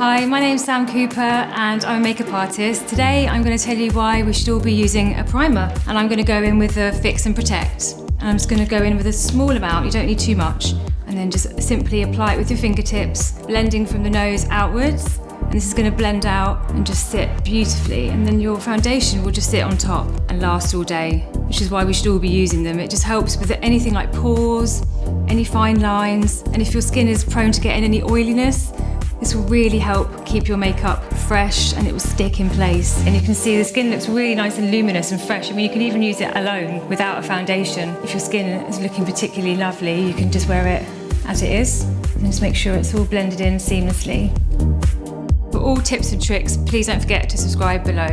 Hi, my name's Sam Cooper and I'm a makeup artist. Today I'm going to tell you why we should all be using a primer, and I'm going to go in with a Fix and Protect. And I'm just going to go in with a small amount, you don't need too much, and then just simply apply it with your fingertips, blending from the nose outwards. And this is going to blend out and just sit beautifully, and then your foundation will just sit on top and last all day, which is why we should all be using them. It just helps with anything like pores, any fine lines, and if your skin is prone to getting any oiliness, this will really help keep your makeup fresh and it will stick in place. And you can see the skin looks really nice and luminous and fresh. I mean, you can even use it alone without a foundation. If your skin is looking particularly lovely, you can just wear it as it is and just make sure it's all blended in seamlessly. For all tips and tricks, please don't forget to subscribe below.